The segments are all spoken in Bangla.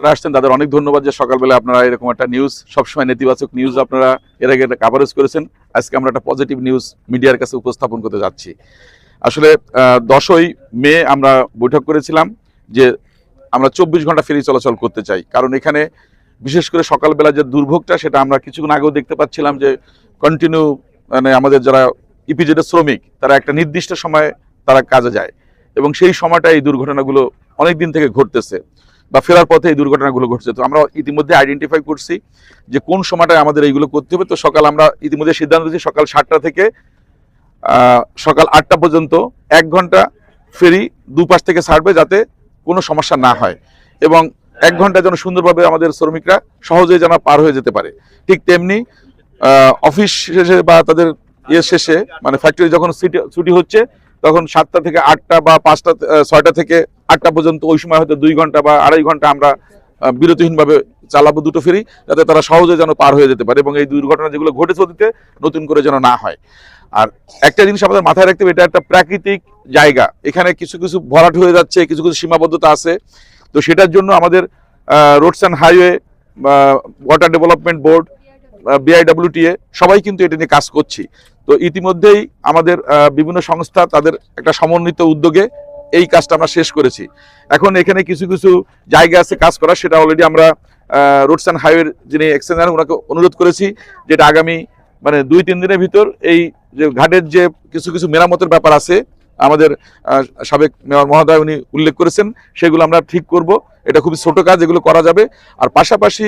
আসছেন তাদের অনেক ধন্যবাদ যে সকালবেলা আপনারা এরকম একটা নিউজ, সবসময় নেতিবাচক নিউজ আপনারা এর আগে একটা কাভারেজ করেছেন। আজকে আমরা একটা পজিটিভ নিউজ মিডিয়ার কাছে উপস্থাপন করতে যাচ্ছি। আসলে 10ই মে আমরা বৈঠক করেছিলাম যে আমরা 24 ঘন্টা ফেরি চলাচল করতে চাই, কারণ এখানে বিশেষ করে সকালবেলা যে দুর্ভোগটা সেটা আমরা কিছুক্ষণ আগেও দেখতে পাচ্ছিলাম যে কন্টিনিউ, মানে আমাদের যারা ইপিজেডের শ্রমিক তারা একটা নির্দিষ্ট সময়ে তারা কাজে যায় এবং সেই সময়টা এই দুর্ঘটনাগুলো অনেক দিন থেকে ঘটতেছে বা ফেরার পথে এই দুর্ঘটনাগুলো ঘটছে। তো আমরা ইতিমধ্যে আইডেন্টিফাই করছি যে কোন সময়টায় আমাদের এইগুলো করতে হবে। তো সকাল আমরা ইতিমধ্যে সিদ্ধান্ত দিয়েছি সকাল 7টা থেকে সকাল 8টা পর্যন্ত 1 ঘন্টা ফেরি দুপাশ থেকে ছাড়বে যাতে কোনো সমস্যা না হয় এবং 1 ঘন্টা যেন সুন্দরভাবে আমাদের শ্রমিকরা সহজেই যেন পার হয়ে যেতে পারে। ঠিক তেমনি অফিস শেষে বা তাদের শেষে, মানে ফ্যাক্টরি যখন ছুটি হচ্ছে তখন 7টা থেকে 8টা বা 5টা 6টা থেকে 8টা পর্যন্ত ওই সময় হয়তো 2 ঘন্টা বা 2.5 ঘন্টা আমরা বিরতিহীনভাবে চালাবো দুটো ফেরি, যাতে তারা সহজে যেন পার হয়ে যেতে পারে এবং এই দুর্ঘটনা যেগুলো ঘটেছে অতীতে নতুন করে যেন না হয়। আর একটা জিনিস আমাদের মাথায় রাখতে হবে, এটা একটা প্রাকৃতিক জায়গা, এখানে কিছু কিছু ভরাট হয়ে যাচ্ছে, কিছু কিছু সীমাবদ্ধতা আছে। তো সেটার জন্য আমাদের roads and highway, water development board, BIWTA সবাই কিন্তু এটা নিয়ে কাজ করছি। তো ইতিমধ্যেই আমাদের বিভিন্ন সংস্থা তাদের একটা সমন্বিত উদ্যোগে এই কাজটা আমরা শেষ করেছি। এখন এখানে কিছু কিছু জায়গা আছে কাজ করা, সেটা অলরেডি আমরা রোডস অ্যান্ড হাইওয়ের যিনি এক্সচেঞ্জার ওনাকে অনুরোধ করেছি যেটা আগামী মানে 2-3 দিনের ভিতর এই যে ঘাটের যে কিছু কিছু মেরামতের ব্যাপার আছে আমাদের সাবেক মেয়র মহোদয় উনি উল্লেখ করেছেন, সেগুলো আমরা ঠিক করব। এটা খুবই ছোট কাজ, এগুলো করা যাবে। আর পাশাপাশি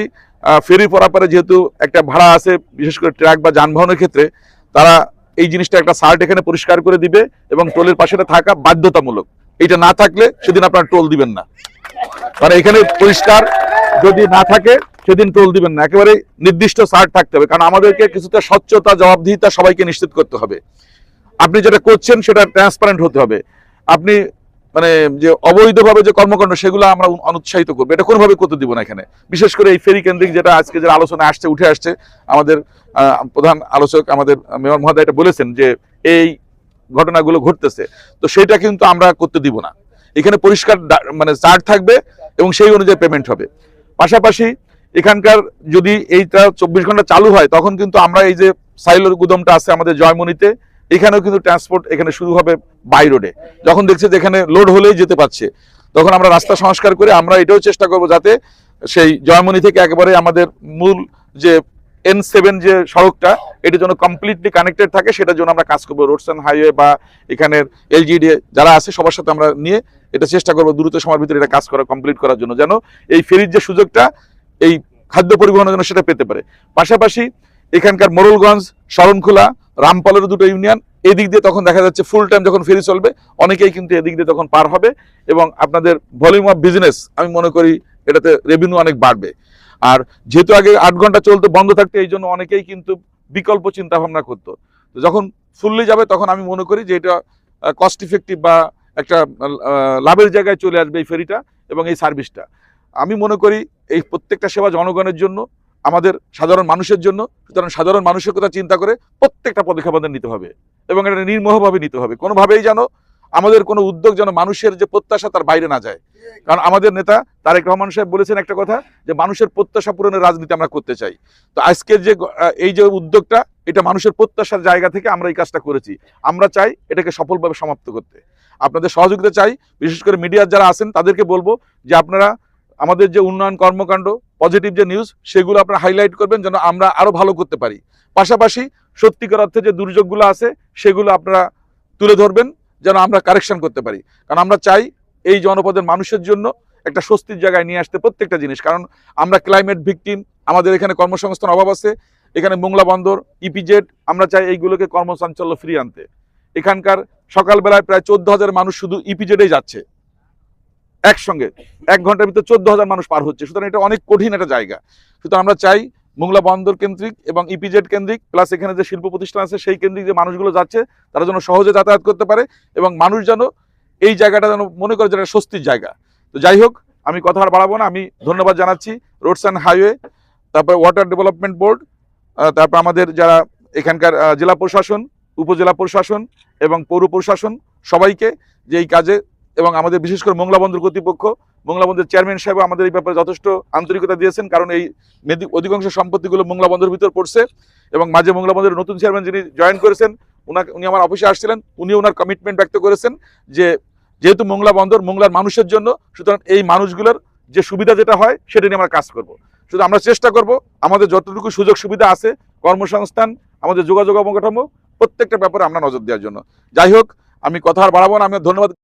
ফেরি পরাপারে যেহেতু একটা ভাড়া আছে, বিশেষ করে ট্রাক বা যানবাহনের ক্ষেত্রে, তারা এই জিনিসটা একটা সার্ট এখানে পরিষ্কার করে দিবে এবং টোলের পাশে থাকা বাধ্যতামূলক। এটা না থাকলে সেদিন আপনারা টোল দিবেন না, মানে এখানে পরিষ্কার যদি না থাকে সেদিন টোল দিবেন না, একেবারে নির্দিষ্ট সার্ট থাকতে হবে, কারণ আমাদেরকে কিছুটা স্বচ্ছতা জবাবদিহিতা সবাইকে নিশ্চিত করতে হবে। আপনি যেটা করছেন সেটা ট্রান্সপারেন্ট হতে হবে। আপনি মানে যে অবৈধভাবে যে কর্মকাণ্ড সেগুলো আমরা অনুৎসাহিত করবো, এটা কোনোভাবে করতে দিব না এখানে। বিশেষ করে এই ফেরি কেন্দ্রিক যেটা আজকে যে আলোচনা আসছে উঠে আসছে, আমাদের প্রধান আলোচক আমাদের মেয়র মহোদয় এটা বলেছেন যে এই ঘটনাগুলো ঘটতেছে, তো সেটা কিন্তু আমরা করতে দিব না। এখানে পরিষ্কার মানে চার্ট থাকবে এবং সেই অনুযায়ী পেমেন্ট হবে। পাশাপাশি এখানকার যদি এইটা 24 ঘন্টা চালু হয় তখন কিন্তু আমরা এই যে সাইলোর গুদামটা আছে আমাদের জয়মনিতে, এখানেও কিন্তু ট্রান্সপোর্ট এখানে শুরু হবে বাই রোডে। যখন দেখছে যে এখানে লোড হলেই যেতে পারছে, তখন আমরা রাস্তা সংস্কার করে আমরা এটাও চেষ্টা করব যাতে সেই জয়মনি থেকে একেবারে আমাদের মূল যে N7 যে সড়কটা এটার জন্য কমপ্লিটলি কানেক্টেড থাকে, সেটার জন্য আমরা কাজ করবো। রোডস অ্যান্ড হাইওয়ে বা এখানের এলজিডি যারা আছে সবার সাথে আমরা নিয়ে এটা চেষ্টা করবো দ্রুত সময়ের ভিতরে এটা কাজ করা কমপ্লিট করার জন্য, যেন এই ফেরির যে সুযোগটা এই খাদ্য পরিবহনের জন্য সেটা পেতে পারে। পাশাপাশি এখানকার মোরলগঞ্জ, শরণখোলা, রামপালের দুটো ইউনিয়ন, এদিক দিয়ে তখন দেখা যাচ্ছে ফুল টাইম যখন ফেরি চলবে অনেকেই কিন্তু এদিক দিয়ে তখন পার হবে এবং আপনাদের ভলিউম অফ বিজনেস আমি মনে করি এটাতে রেভিনিউ অনেক বাড়বে। আর যেহেতু আগে 8 ঘন্টা চলতো বন্ধ থাকতো, এই জন্য অনেকেই কিন্তু বিকল্প চিন্তা ভাবনা করতো। তো যখন ফুললি যাবে তখন আমি মনে করি যে এটা কস্ট ইফেক্টিভ বা একটা লাভের জায়গায় চলে আসবে এই ফেরিটা এবং এই সার্ভিসটা। আমি মনে করি এই প্রত্যেকটা সেবা জনগণের জন্য, আমাদের সাধারণ মানুষের জন্য। সুতরাং সাধারণ মানুষের কথা চিন্তা করে প্রত্যেকটা পদক্ষেপ আমাদের নিতে হবে এবং এটা নির্মোহভাবে নিতে হবে। কোনোভাবেই যেন আমাদের কোনো উদ্যোগ যেন মানুষের যে প্রত্যাশা তার বাইরে না যায়। কারণ আমাদের নেতা তারেক রহমান সাহেব বলেছেন একটা কথা, যে মানুষের প্রত্যাশা পূরণের রাজনীতি আমরা করতে চাই। তো আজকের যে এই যে উদ্যোগটা, এটা মানুষের প্রত্যাশার জায়গা থেকে আমরা এই কাজটা করেছি। আমরা চাই এটাকে সফলভাবে সমাপ্ত করতে। আপনাদের সহযোগিতা চাই। বিশেষ করে মিডিয়ার যারা আছেন তাদেরকে বলবো যে আপনারা আমাদের যে উন্নয়ন কর্মকাণ্ড, পজিটিভ যে নিউজ, সেগুলো আপনারা হাইলাইট করবেন যেন আমরা আরো ভালো করতে পারি। পাশাপাশি সত্যিকার অর্থে যে দুর্যোগগুলো আছে সেগুলো আপনারা তুলে ধরবেন যেন আমরা কারেকশন করতে পারি। কারণ আমরা চাই এই জনপদের মানুষের জন্য একটা স্বস্তির জায়গায় নিয়ে আসতে প্রত্যেকটা জিনিস। কারণ আমরা ক্লাইমেট ভিকটিম, আমাদের এখানে কর্মসংস্থান অভাব আছে, এখানে মোংলা বন্দর, ইপিজেড, আমরা চাই এইগুলোকে কর্মচাঞ্চল্য ফ্রি আনতে। এখানকার সকালবেলায় প্রায় 14,000 মানুষ শুধু ইপিজেডেই যাচ্ছে একসঙ্গে, 1 ঘন্টার ভিতরে 14,000 মানুষ পার হচ্ছে। সুতরাং এটা অনেক কঠিন একটা জায়গা। সুতরাং আমরা চাই মোংলা বন্দর কেন্দ্রিক এবং ইপিজেড কেন্দ্রিক প্লাস এখানে যে শিল্প প্রতিষ্ঠান আছে সেই কেন্দ্রিক যে মানুষগুলো যাচ্ছে তারা যেন সহজে যাতায়াত করতে পারে এবং মানুষ যেন এই জায়গাটা যেন মনে করে যেটা স্বস্তির জায়গা। তো যাই হোক, আমি কথা আর বাড়াবো না। আমি ধন্যবাদ জানাচ্ছি রোডস অ্যান্ড হাইওয়ে, তারপর ওয়াটার ডেভেলপমেন্ট বোর্ড, তারপর আমাদের যারা এখানকার জেলা প্রশাসন, উপজেলা প্রশাসন এবং পৌর প্রশাসন সবাইকে যে এই কাজে, এবং আমাদের বিশেষ করে মোংলা বন্দর কর্তৃপক্ষ মোংলা বন্দরের চেয়ারম্যান সাহেব আমাদের এই ব্যাপারে যথেষ্ট আন্তরিকতা দিয়েছেন, কারণ এই অধিকাংশ সম্পত্তিগুলো মোংলা বন্দরের ভিতর পড়ছে এবং মাঝে মোংলা বন্দরের নতুন চেয়ারম্যান যিনি জয়েন করেছেন উনি আমার অফিসে আসছিলেন, উনি ওনার কমিটমেন্ট ব্যক্ত করেছেন যে যেহেতু মোংলা বন্দর মোংলার মানুষের জন্য, সুতরাং এই মানুষগুলোর যে সুবিধা যেটা হয় সেটা নিয়ে আমরা কাজ করব। শুধু আমরা চেষ্টা করব আমাদের যতটুকু সুযোগ সুবিধা আছে, কর্মসংস্থান, আমাদের যোগাযোগ অবকাঠামো, প্রত্যেকটা ব্যাপারে আমরা নজর দেওয়ার জন্য। যাই হোক, আমি কথা আর বাড়াবো না, আমি ধন্যবাদ